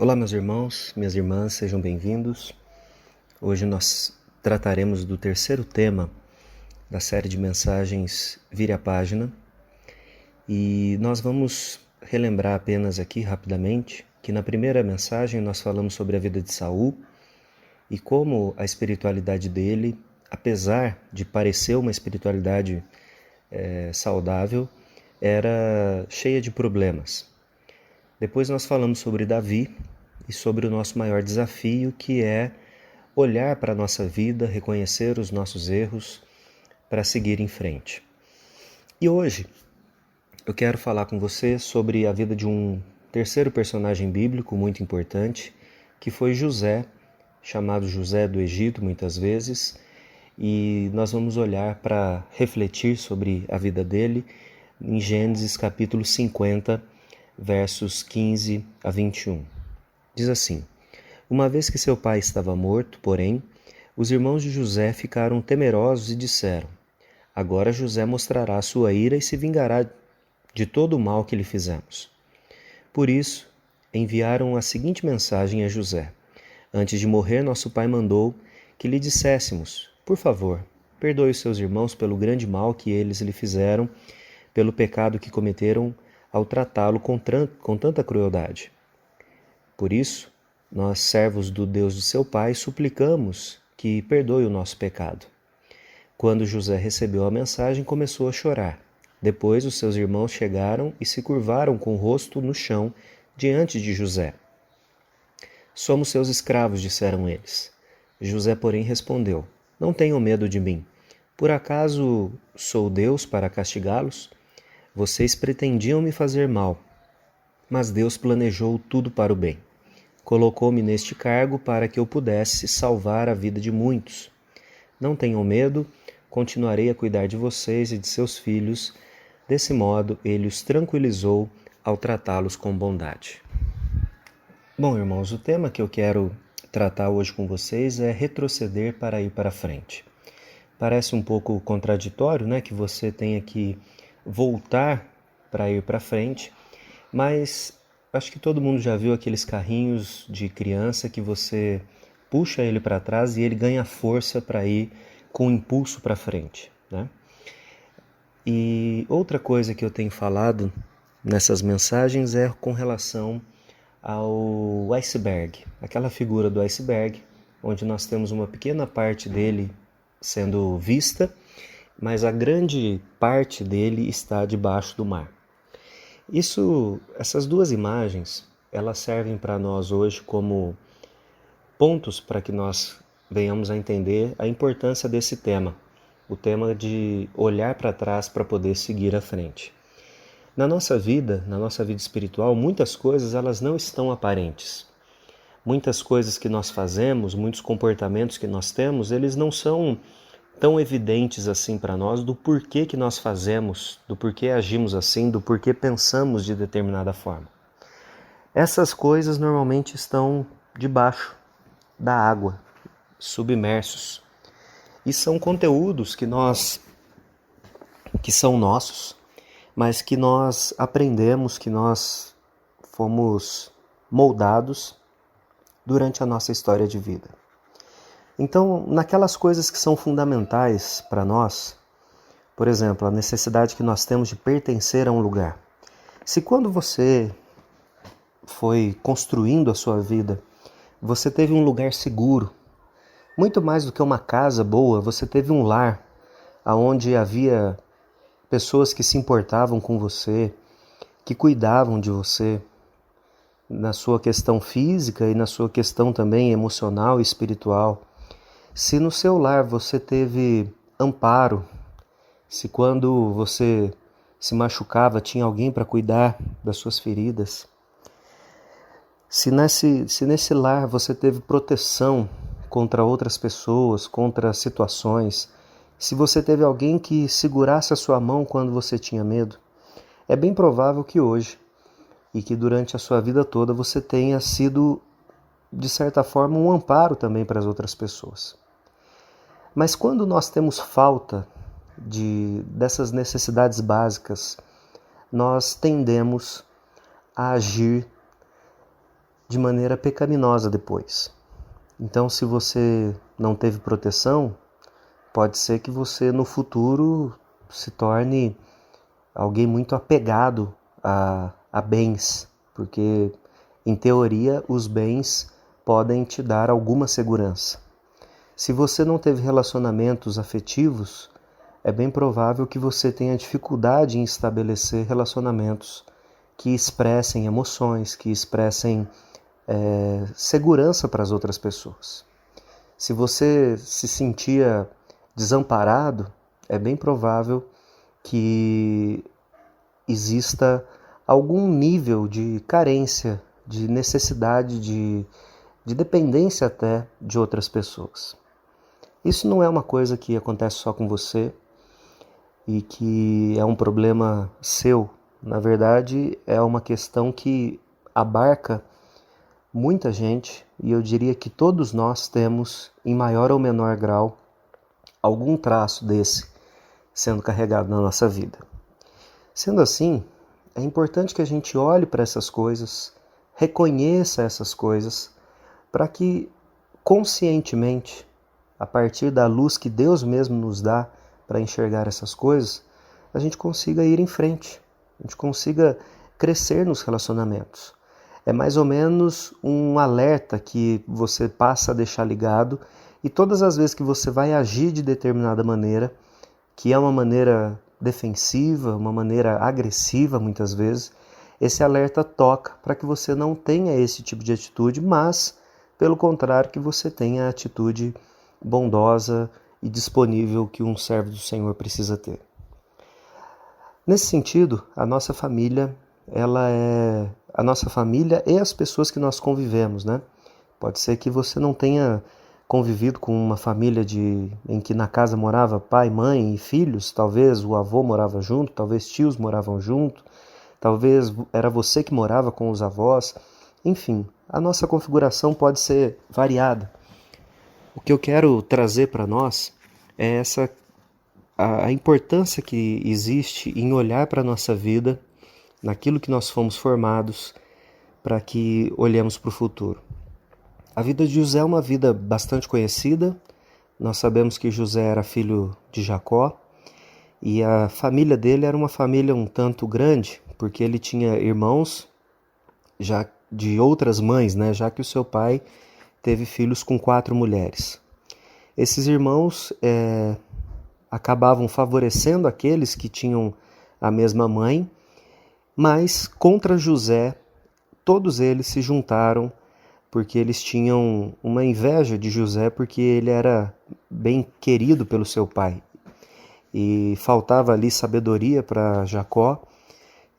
Olá, meus irmãos, minhas irmãs, sejam bem-vindos. Hoje nós trataremos do terceiro tema da série de mensagens Vire a Página e nós vamos relembrar apenas aqui rapidamente que na primeira mensagem nós falamos sobre a vida de Saul e como a espiritualidade dele, apesar de parecer uma espiritualidade saudável, era cheia de problemas. Depois nós falamos sobre Davi e sobre o nosso maior desafio, que é olhar para a nossa vida, reconhecer os nossos erros para seguir em frente. E hoje eu quero falar com você sobre a vida de um terceiro personagem bíblico muito importante, que foi José, chamado José do Egito muitas vezes, e nós vamos olhar para refletir sobre a vida dele em Gênesis capítulo 50, versos 15 a 21. Diz assim: Uma vez que seu pai estava morto, porém, os irmãos de José ficaram temerosos e disseram: Agora José mostrará sua ira e se vingará de todo o mal que lhe fizemos. Por isso, enviaram a seguinte mensagem a José: Antes de morrer, nosso pai mandou que lhe disséssemos: Por favor, perdoe os seus irmãos pelo grande mal que eles lhe fizeram, pelo pecado que cometeram ao tratá-lo com tanta crueldade. Por isso, nós, servos do Deus de seu pai, suplicamos que perdoe o nosso pecado. Quando José recebeu a mensagem, começou a chorar. Depois, os seus irmãos chegaram e se curvaram com o rosto no chão diante de José. Somos seus escravos, disseram eles. José, porém, respondeu: Não tenham medo de mim. Por acaso sou Deus para castigá-los? Vocês pretendiam me fazer mal, mas Deus planejou tudo para o bem. Colocou-me neste cargo para que eu pudesse salvar a vida de muitos. Não tenham medo, continuarei a cuidar de vocês e de seus filhos. Desse modo, ele os tranquilizou ao tratá-los com bondade. Bom, irmãos, o tema que eu quero tratar hoje com vocês é retroceder para ir para frente. Parece um pouco contraditório, né, que você tenha que voltar para ir para frente, mas acho que todo mundo já viu aqueles carrinhos de criança que você puxa ele para trás e ele ganha força para ir com impulso para frente, né? E outra coisa que eu tenho falado nessas mensagens é com relação ao iceberg, aquela figura do iceberg, onde nós temos uma pequena parte dele sendo vista, mas a grande parte dele está debaixo do mar. Essas duas imagens, elas servem para nós hoje como pontos para que nós venhamos a entender a importância desse tema, o tema de olhar para trás para poder seguir à frente. Na nossa vida espiritual, muitas coisas elas não estão aparentes. Muitas coisas que nós fazemos, muitos comportamentos que nós temos, eles não são tão evidentes assim para nós do porquê que nós fazemos, do porquê agimos assim, do porquê pensamos de determinada forma. Essas coisas normalmente estão debaixo da água, submersos. E são conteúdos que são nossos, mas que nós aprendemos, que nós fomos moldados durante a nossa história de vida. Então, naquelas coisas que são fundamentais para nós, por exemplo, a necessidade que nós temos de pertencer a um lugar. Se quando você foi construindo a sua vida, você teve um lugar seguro, muito mais do que uma casa boa, você teve um lar onde havia pessoas que se importavam com você, que cuidavam de você, na sua questão física e na sua questão também emocional e espiritual. Se no seu lar você teve amparo, se quando você se machucava tinha alguém para cuidar das suas feridas, se nesse lar você teve proteção contra outras pessoas, contra situações, se você teve alguém que segurasse a sua mão quando você tinha medo, é bem provável que hoje e que durante a sua vida toda você tenha sido, de certa forma, um amparo também para as outras pessoas. Mas quando nós temos falta dessas necessidades básicas, nós tendemos a agir de maneira pecaminosa depois. Então, se você não teve proteção, pode ser que você no futuro se torne alguém muito apegado a bens, porque, em teoria, os bens podem te dar alguma segurança. Se você não teve relacionamentos afetivos, é bem provável que você tenha dificuldade em estabelecer relacionamentos que expressem emoções, que expressem segurança para as outras pessoas. Se você se sentia desamparado, é bem provável que exista algum nível de carência, de necessidade, de dependência até de outras pessoas. Isso não é uma coisa que acontece só com você e que é um problema seu. Na verdade, é uma questão que abarca muita gente, e eu diria que todos nós temos, em maior ou menor grau, algum traço desse sendo carregado na nossa vida. Sendo assim, é importante que a gente olhe para essas coisas, reconheça essas coisas, para que conscientemente, a partir da luz que Deus mesmo nos dá para enxergar essas coisas, a gente consiga ir em frente, a gente consiga crescer nos relacionamentos. É mais ou menos um alerta que você passa a deixar ligado, e todas as vezes que você vai agir de determinada maneira, que é uma maneira defensiva, uma maneira agressiva muitas vezes, esse alerta toca para que você não tenha esse tipo de atitude, mas, pelo contrário, que você tenha a atitude bondosa e disponível que um servo do Senhor precisa ter. Nesse sentido, a nossa família, ela é a nossa família e as pessoas que nós convivemos, né? Pode ser que você não tenha convivido com uma família em que na casa morava pai, mãe e filhos, talvez o avô morava junto, talvez tios moravam junto, talvez era você que morava com os avós. Enfim, a nossa configuração pode ser variada. O que eu quero trazer para nós é a importância que existe em olhar para a nossa vida, naquilo que nós fomos formados, para que olhemos para o futuro. A vida de José é uma vida bastante conhecida. Nós sabemos que José era filho de Jacó e a família dele era uma família um tanto grande, porque ele tinha irmãos já de outras mães, né? Já que o seu pai teve filhos com 4 mulheres. Esses irmãos acabavam favorecendo aqueles que tinham a mesma mãe, mas contra José todos eles se juntaram porque eles tinham uma inveja de José, porque ele era bem querido pelo seu pai. E faltava ali sabedoria para Jacó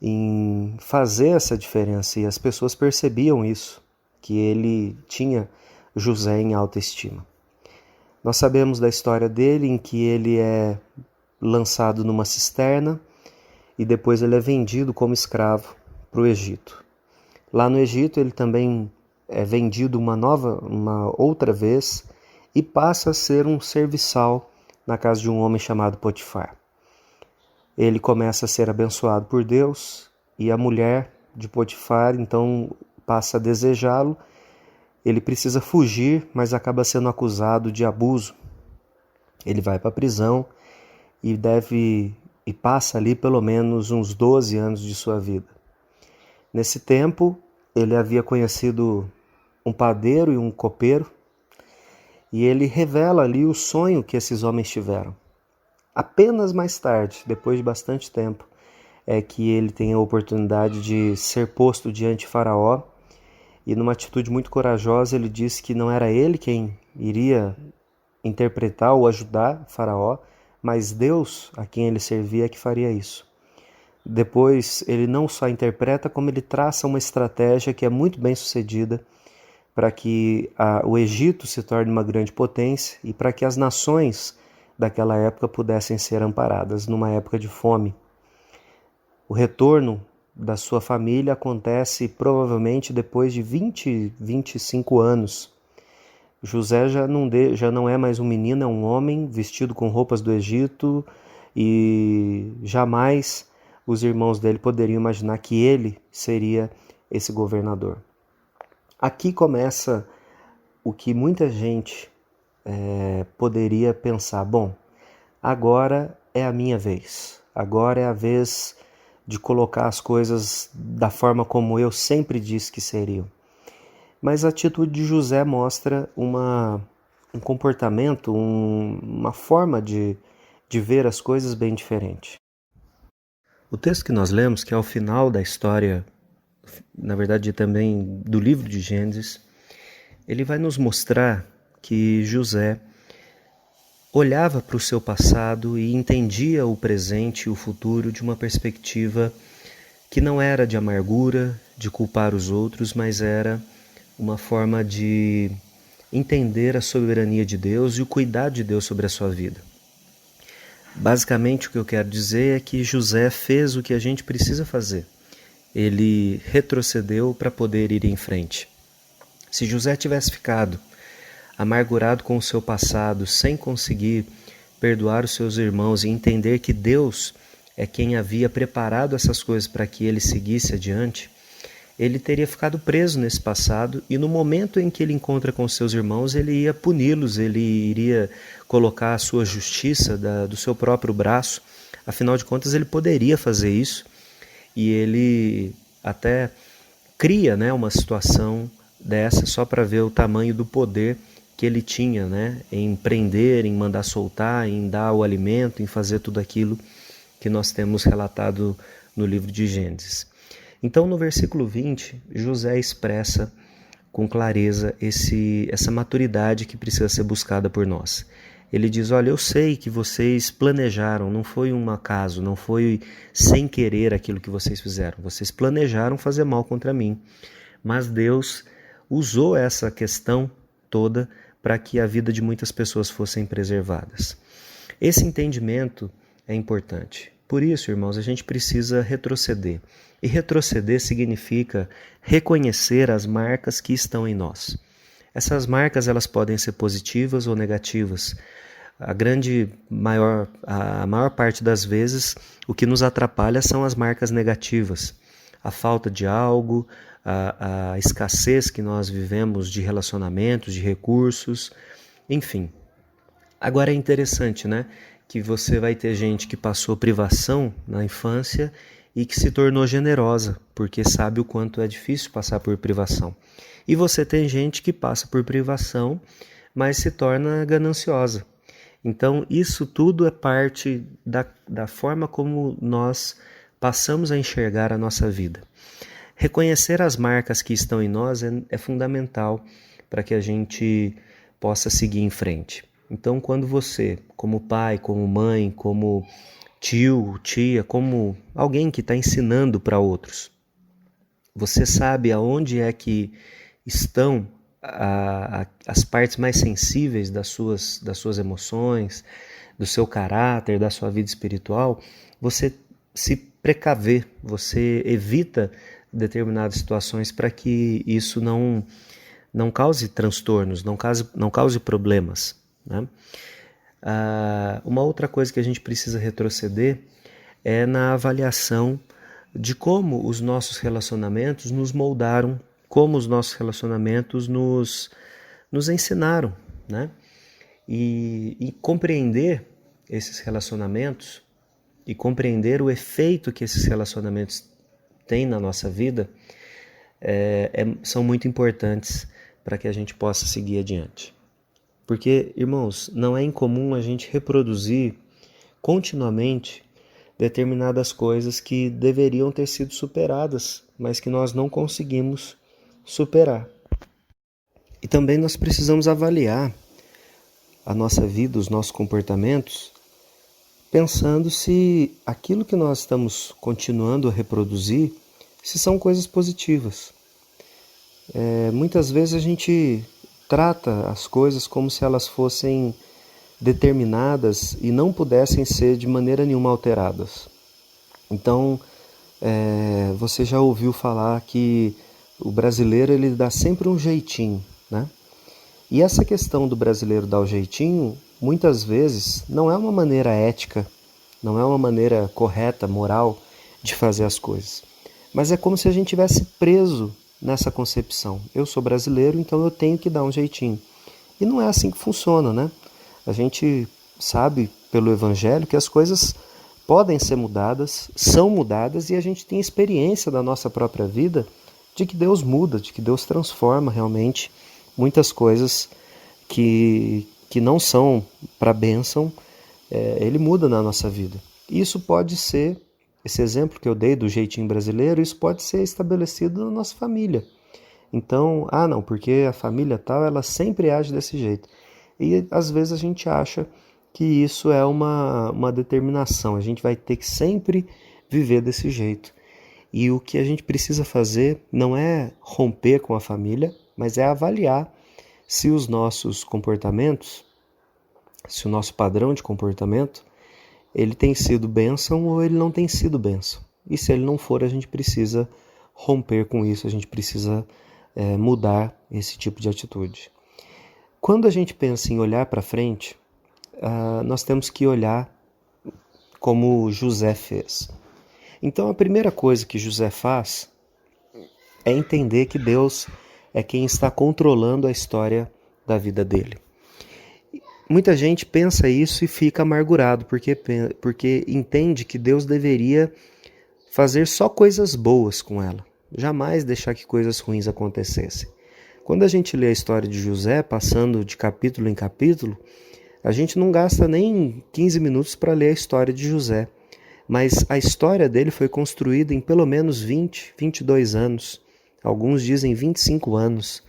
em fazer essa diferença, e as pessoas percebiam isso, que ele tinha José em alta estima. Nós sabemos da história dele, em que ele é lançado numa cisterna e depois ele é vendido como escravo para o Egito. Lá no Egito ele também é vendido uma outra vez e passa a ser um serviçal na casa de um homem chamado Potifar. Ele começa a ser abençoado por Deus e a mulher de Potifar então passa a desejá-lo. Ele precisa fugir, mas acaba sendo acusado de abuso. Ele vai para a prisão e passa ali pelo menos uns 12 anos de sua vida. Nesse tempo, ele havia conhecido um padeiro e um copeiro, e ele revela ali o sonho que esses homens tiveram. Apenas mais tarde, depois de bastante tempo, é que ele tem a oportunidade de ser posto diante de Faraó, e numa atitude muito corajosa ele disse que não era ele quem iria interpretar ou ajudar Faraó, mas Deus, a quem ele servia, é que faria isso. Depois ele não só interpreta, como ele traça uma estratégia que é muito bem sucedida para que o Egito se torne uma grande potência e para que as nações daquela época pudessem ser amparadas numa época de fome. O retorno da sua família acontece provavelmente depois de 25 anos. José já não é mais um menino, é um homem vestido com roupas do Egito, e jamais os irmãos dele poderiam imaginar que ele seria esse governador. Aqui começa o que muita gente poderia pensar, bom, agora é a minha vez, agora é a vez de colocar as coisas da forma como eu sempre disse que seriam. Mas a atitude de José mostra um comportamento, uma forma de ver as coisas bem diferente. O texto que nós lemos, que é o final da história, na verdade também do livro de Gênesis, ele vai nos mostrar que José olhava para o seu passado e entendia o presente e o futuro de uma perspectiva que não era de amargura, de culpar os outros, mas era uma forma de entender a soberania de Deus e o cuidado de Deus sobre a sua vida. Basicamente, o que eu quero dizer é que José fez o que a gente precisa fazer. Ele retrocedeu para poder ir em frente. Se José tivesse ficado amargurado com o seu passado, sem conseguir perdoar os seus irmãos e entender que Deus é quem havia preparado essas coisas para que ele seguisse adiante, ele teria ficado preso nesse passado e no momento em que ele encontra com seus irmãos, ele ia puni-los, ele iria colocar a sua justiça do seu próprio braço. Afinal de contas, ele poderia fazer isso e ele até cria, uma situação dessa só para ver o tamanho do poder que ele tinha, em prender, em mandar soltar, em dar o alimento, em fazer tudo aquilo que nós temos relatado no livro de Gênesis. Então, no versículo 20, José expressa com clareza essa maturidade que precisa ser buscada por nós. Ele diz, olha, eu sei que vocês planejaram, não foi um acaso, não foi sem querer aquilo que vocês fizeram. Vocês planejaram fazer mal contra mim, mas Deus usou essa questão toda para que a vida de muitas pessoas fossem preservadas. Esse entendimento é importante. Por isso, irmãos, a gente precisa retroceder. E retroceder significa reconhecer as marcas que estão em nós. Essas marcas elas podem ser positivas ou negativas. A maior parte das vezes, o que nos atrapalha são as marcas negativas. A falta de algo, a escassez que nós vivemos de relacionamentos, de recursos, enfim. Agora é interessante, que você vai ter gente que passou privação na infância e que se tornou generosa, porque sabe o quanto é difícil passar por privação. E você tem gente que passa por privação, mas se torna gananciosa. Então, isso tudo é parte da forma como nós passamos a enxergar a nossa vida. Reconhecer as marcas que estão em nós é fundamental para que a gente possa seguir em frente. Então, quando você, como pai, como mãe, como tio, tia, como alguém que está ensinando para outros, você sabe aonde é que estão as partes mais sensíveis das suas emoções, do seu caráter, da sua vida espiritual, você se precaver, você evita determinadas situações para que isso não cause transtornos, não cause problemas. Uma outra coisa que a gente precisa retroceder é na avaliação de como os nossos relacionamentos nos moldaram, como os nossos relacionamentos nos ensinaram, E compreender esses relacionamentos e compreender o efeito que esses relacionamentos têm na nossa vida são muito importantes para que a gente possa seguir adiante. Porque, irmãos, não é incomum a gente reproduzir continuamente determinadas coisas que deveriam ter sido superadas, mas que nós não conseguimos superar. E também nós precisamos avaliar a nossa vida, os nossos comportamentos, pensando se aquilo que nós estamos continuando a reproduzir, se são coisas positivas. Muitas vezes a gente trata as coisas como se elas fossem determinadas e não pudessem ser de maneira nenhuma alteradas. Então, você já ouviu falar que o brasileiro ele dá sempre um jeitinho, E essa questão do brasileiro dar o jeitinho, muitas vezes, não é uma maneira ética, não é uma maneira correta, moral, de fazer as coisas. Mas é como se a gente tivesse preso nessa concepção. Eu sou brasileiro, então eu tenho que dar um jeitinho. E não é assim que funciona, né? A gente sabe pelo Evangelho que as coisas podem ser mudadas, são mudadas, e a gente tem experiência da nossa própria vida de que Deus muda, de que Deus transforma realmente muitas coisas que não são para bênção, Ele muda na nossa vida. E isso pode ser, esse exemplo que eu dei do jeitinho brasileiro, isso pode ser estabelecido na nossa família. Então, não, porque a família tal, ela sempre age desse jeito. E às vezes a gente acha que isso é uma determinação, a gente vai ter que sempre viver desse jeito. E o que a gente precisa fazer não é romper com a família, mas é avaliar se os nossos comportamentos, se o nosso padrão de comportamento, ele tem sido bênção ou ele não tem sido bênção. E se ele não for, a gente precisa romper com isso, a gente precisa mudar esse tipo de atitude. Quando a gente pensa em olhar para frente, nós temos que olhar como José fez. Então a primeira coisa que José faz é entender que Deus é quem está controlando a história da vida dele. Muita gente pensa isso e fica amargurado, porque entende que Deus deveria fazer só coisas boas com ela, jamais deixar que coisas ruins acontecessem. Quando a gente lê a história de José, passando de capítulo em capítulo, a gente não gasta nem 15 minutos para ler a história de José, mas a história dele foi construída em pelo menos 20, 22 anos, alguns dizem 25 anos.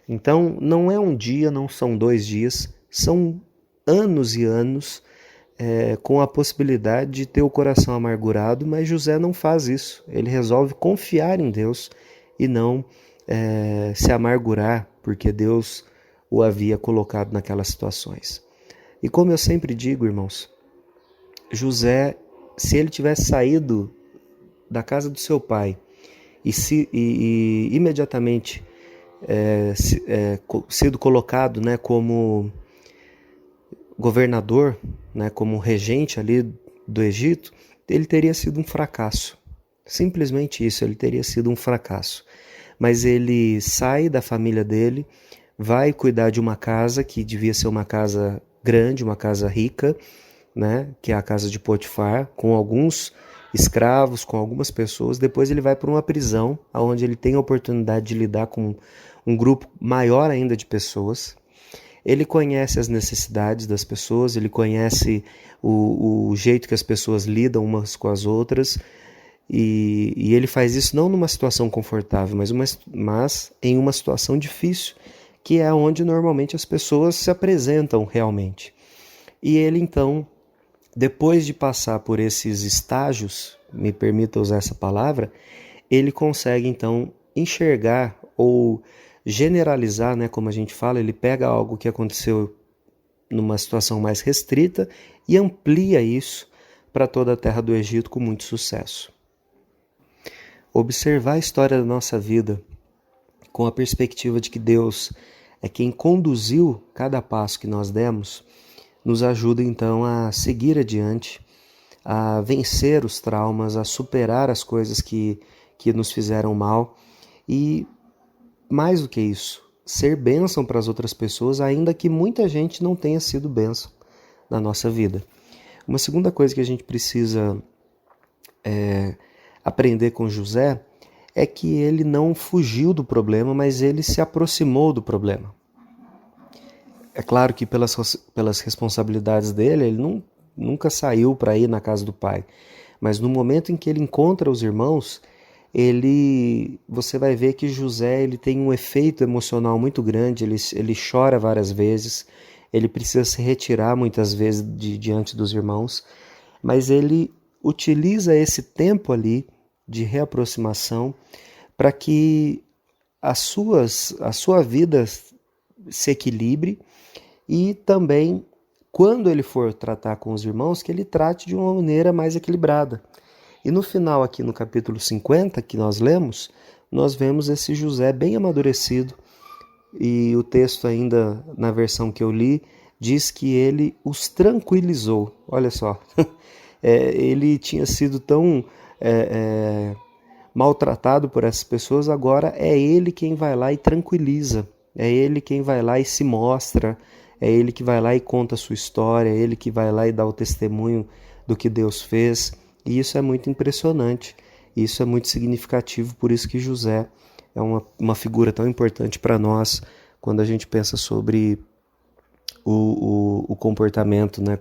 Então não é um dia, não são 2 dias, são anos e anos com a possibilidade de ter o coração amargurado, mas José não faz isso. Ele resolve confiar em Deus e não se amargurar porque Deus o havia colocado naquelas situações. E como eu sempre digo, irmãos, José, se ele tivesse saído da casa do seu pai e imediatamente sido colocado, né, como governador, né, como regente ali do Egito, ele teria sido um fracasso. Simplesmente isso, ele teria sido um fracasso. Mas ele sai da família dele, vai cuidar de uma casa que devia ser uma casa grande, uma casa rica, né, que é a casa de Potifar, com alguns escravos, com algumas pessoas. Depois ele vai para uma prisão, onde ele tem a oportunidade de lidar com um grupo maior ainda de pessoas. Ele conhece as necessidades das pessoas, ele conhece o jeito que as pessoas lidam umas com as outras, e ele faz isso não numa situação confortável, mas em uma situação difícil, que é onde normalmente as pessoas se apresentam realmente. E ele então, depois de passar por esses estágios, me permita usar essa palavra, ele consegue então enxergar ou generalizar, né, como a gente fala, ele pega algo que aconteceu numa situação mais restrita e amplia isso para toda a terra do Egito com muito sucesso. Observar a história da nossa vida com a perspectiva de que Deus é quem conduziu cada passo que nós demos, nos ajuda então a seguir adiante, a vencer os traumas, a superar as coisas que nos fizeram mal e, mais do que isso, ser bênção para as outras pessoas, ainda que muita gente não tenha sido bênção na nossa vida. Uma segunda coisa que a gente precisa aprender com José é que ele não fugiu do problema, mas ele se aproximou do problema. É claro que pelas responsabilidades dele, ele nunca saiu para ir na casa do pai. Mas no momento em que ele encontra os irmãos, você vai ver que José ele tem um efeito emocional muito grande, ele chora várias vezes, ele precisa se retirar muitas vezes diante dos irmãos, mas ele utiliza esse tempo ali de reaproximação para que a sua vida se equilibre e também, quando ele for tratar com os irmãos, que ele trate de uma maneira mais equilibrada. E no final, aqui no capítulo 50, que nós lemos, nós vemos esse José bem amadurecido, e o texto ainda, na versão que eu li, diz que ele os tranquilizou. Olha só, ele tinha sido tão maltratado por essas pessoas, agora é ele quem vai lá e tranquiliza, é ele quem vai lá e se mostra, é ele que vai lá e conta a sua história, é ele que vai lá e dá o testemunho do que Deus fez. E isso é muito impressionante, isso é muito significativo, por isso que José é uma figura tão importante para nós quando a gente pensa sobre o comportamento, né,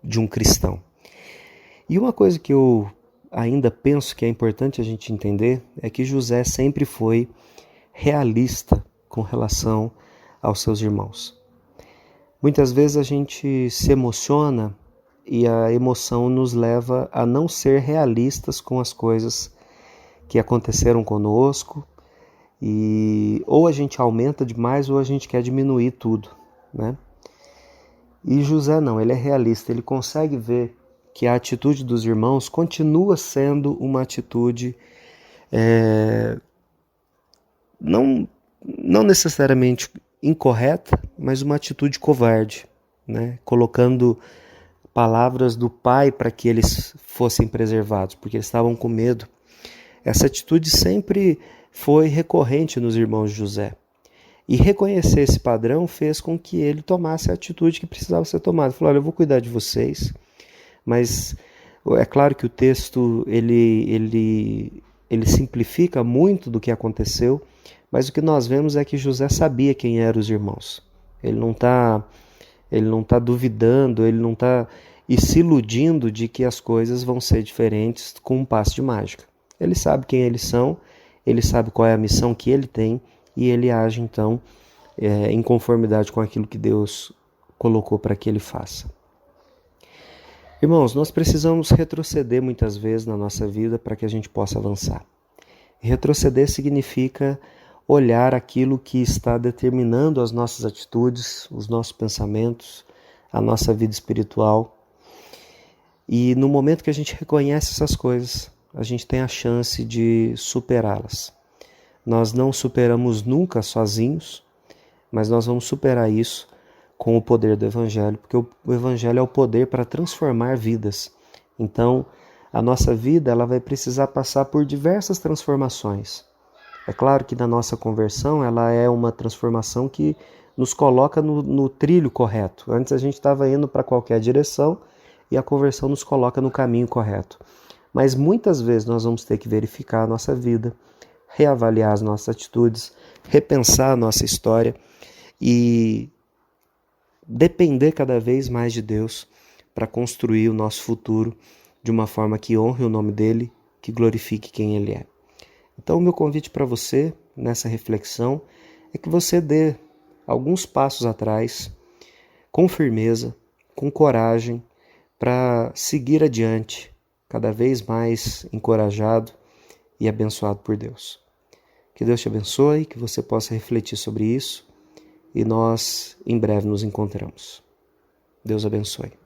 de um cristão. E uma coisa que eu ainda penso que é importante a gente entender é que José sempre foi realista com relação aos seus irmãos. Muitas vezes a gente se emociona e a emoção nos leva a não ser realistas com as coisas que aconteceram conosco, e ou a gente aumenta demais ou a gente quer diminuir tudo, né? E José não, ele é realista, ele consegue ver que a atitude dos irmãos continua sendo uma atitude não necessariamente incorreta, mas uma atitude covarde, né? Colocando palavras do pai para que eles fossem preservados, porque eles estavam com medo. Essa atitude sempre foi recorrente nos irmãos de José. E reconhecer esse padrão fez com que ele tomasse a atitude que precisava ser tomada. Ele falou, olha, eu vou cuidar de vocês, mas é claro que o texto ele simplifica muito do que aconteceu, mas o que nós vemos é que José sabia quem eram os irmãos. Ele não está duvidando, ele não está se iludindo de que as coisas vão ser diferentes com um passe de mágica. Ele sabe quem eles são, ele sabe qual é a missão que ele tem e ele age então em conformidade com aquilo que Deus colocou para que ele faça. Irmãos, nós precisamos retroceder muitas vezes na nossa vida para que a gente possa avançar. Retroceder significa olhar aquilo que está determinando as nossas atitudes, os nossos pensamentos, a nossa vida espiritual. E no momento que a gente reconhece essas coisas, a gente tem a chance de superá-las. Nós não superamos nunca sozinhos, mas nós vamos superar isso com o poder do Evangelho, porque o Evangelho é o poder para transformar vidas. Então, a nossa vida ela vai precisar passar por diversas transformações. É claro que na nossa conversão ela é uma transformação que nos coloca no trilho correto. Antes a gente estava indo para qualquer direção e a conversão nos coloca no caminho correto. Mas muitas vezes nós vamos ter que verificar a nossa vida, reavaliar as nossas atitudes, repensar a nossa história e depender cada vez mais de Deus para construir o nosso futuro de uma forma que honre o nome dele, que glorifique quem ele é. Então o meu convite para você nessa reflexão é que você dê alguns passos atrás, com firmeza, com coragem, para seguir adiante, cada vez mais encorajado e abençoado por Deus. Que Deus te abençoe, que você possa refletir sobre isso e nós em breve nos encontramos. Deus abençoe.